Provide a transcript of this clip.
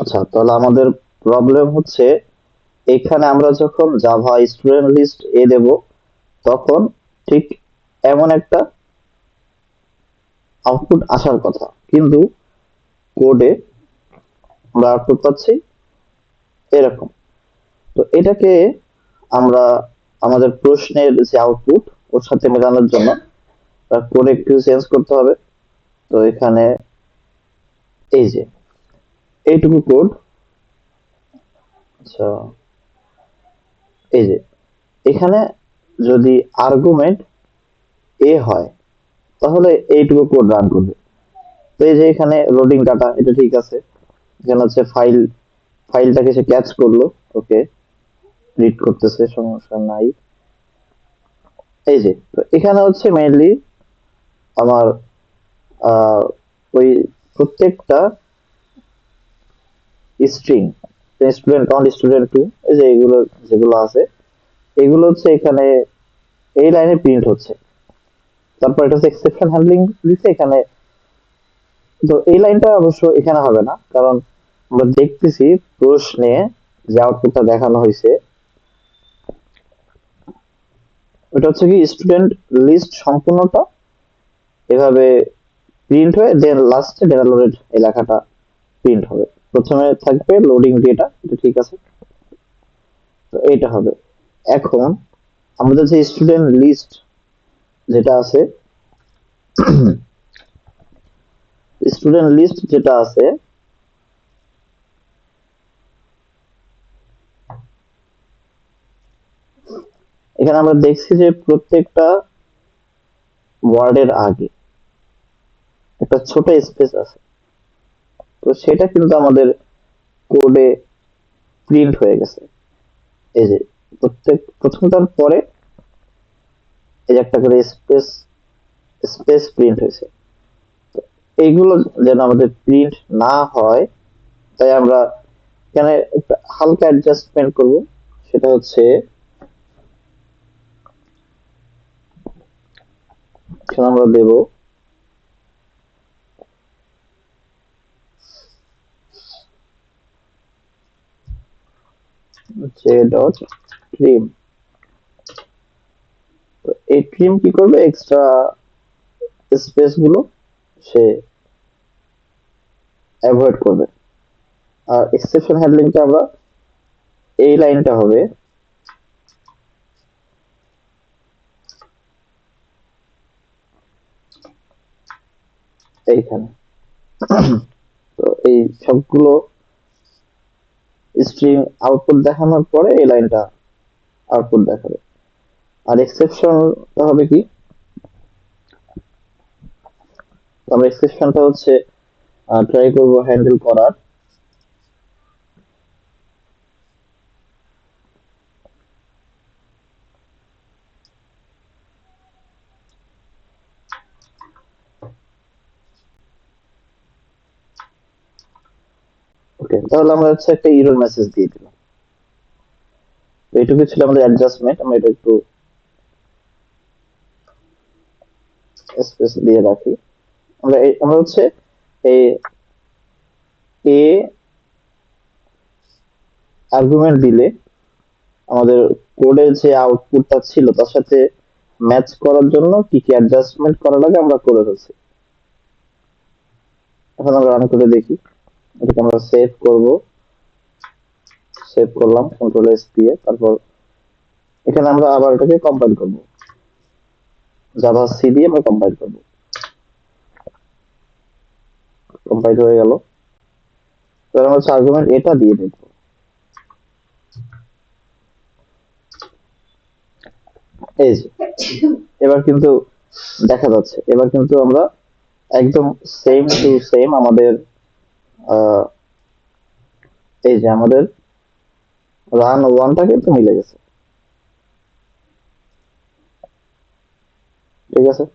আচ্ছা, তাহলে আমাদের প্রবলেম হচ্ছে এখানে আমরা যখন জাভা স্টুডেন্ট লিস্ট এ দেব তখন ঠিক এমন একটা আউটপুট আসার কথা, কিন্তু কোডে আমরা আউটপুট পাচ্ছি এরকম। তো এটাকে আমরা আমাদের প্রশ্নের যে আউটপুট ওর সাথে মেলানোর জন্য কোড একটু চেঞ্জ করতে হবে। তো এখানে এই যে এইটুকু কোড, আচ্ছা এই যে এখানে যদি আর্গুমেন্ট এ হয় তাহলে এইটুকু কোড রান করবে। তো এই যে এখানে লোডিং ডাটা, এটা ঠিক আছে। এখানে হচ্ছে ফাইলটাকে সে ক্যাচ করলো, ওকে, রিড করতেছে, সমস্যা নাই। এই যে তো এখানে হচ্ছে মেইনলি আমার আহ, ওই প্রত্যেকটা string, student count, student two, এই যে এগুলো যেগুলো আছে এগুলো হচ্ছে এখানে এই লাইনে প্রিন্ট হচ্ছে। তারপর এটা হচ্ছে এক্সেপশন হ্যান্ডলিং দিচ্ছে এখানে। তো এই লাইনটা অবশ্য এখানে হবে না, কারণ আমরা দেখতেছি প্রশ্নে যে আউটপুটটা দেখানো হয়েছে ওটা হচ্ছে কি স্টুডেন্ট লিস্ট সম্পূর্ণটা এভাবে প্রিন্ট হয়ে দেন লাস্টে ডেটা লোডেড এই লেখাটা প্রিন্ট হবে। প্রথমে থাকবে লোডিং ডেটা, এটা ঠিক আছে। তো এইটা হবে। এখন আমাদের যে স্টুডেন্ট লিস্ট যেটা আছে, স্টুডেন্ট লিস্ট যেটা আছে এখানে আমরা দেখছি যে প্রত্যেকটা ওয়ার্ডের আগে একটা ছোট স্পেস আছে। তো সেটা কিন্তু আমাদের কোডে প্রিন্ট হয়ে গেছে। এই যে প্রথমটার পরে এই যে একটা করে স্পেস স্পেস প্রিন্ট হয়েছে। এইগুলো যেন আমাদের প্রিন্ট না হয় তাই আমরা এখানে একটা হালকা অ্যাডজাস্টমেন্ট করব। সেটা হচ্ছে এখানে আমরা দেব জে ডট ট্রিম। তো এই ট্রিম কি করবে, এক্সট্রা স্পেস গুলো সে অ্যাভয়েড করবে। আর এক্সেপশন হ্যান্ডলিংটা আমরা এই লাইনটা হবে এইখানে। তো এই সবগুলো স্ট্রিং আউটপুট দেখানোর পরে এই লাইনটা আউটপুট দেখাবে। আর এক্সেপশনটা হবে কি, আমরা এক্সেপশনটা হচ্ছে ট্রাই করব হ্যান্ডেল করার। ওকে, তাহলে আমরা হচ্ছে একটা এরর মেসেজ দিয়ে দিলাম। তো এইটুকু ছিল আমাদের অ্যাডজাস্টমেন্ট। আমরা এটা একটু স্পেস দিয়ে রাখি। আমরা হচ্ছে এই এ আর্গুমেন্ট দিলে আমাদের কোডের যে আউটপুটটা ছিল তার সাথে ম্যাচ করার জন্য কি কি অ্যাডজাস্টমেন্ট করা লাগে আমরা করে ফেলছি। এখন আমরা রান করে দেখি। এটাকে আমরা সেভ করব, সেভ করলাম কন্ট্রোল এস দিয়ে। তারপর এখানে আমরা আবার এটাকে কম্পাইল করব, জাভা সি দিয়ে আমরা কম্পাইল করব। কম্পাইল হয়ে গেল। এবার আমরা হচ্ছে আর্গুমেন্ট এটা দিয়ে দেখব। এই যে এবার কিন্তু দেখা যাচ্ছে, এবার কিন্তু আমরা একদম সেম টু সেম আমাদের আহ, এই যে আমাদের রান ওয়ানটা কিন্তু মিলে গেছে। ঠিক আছে।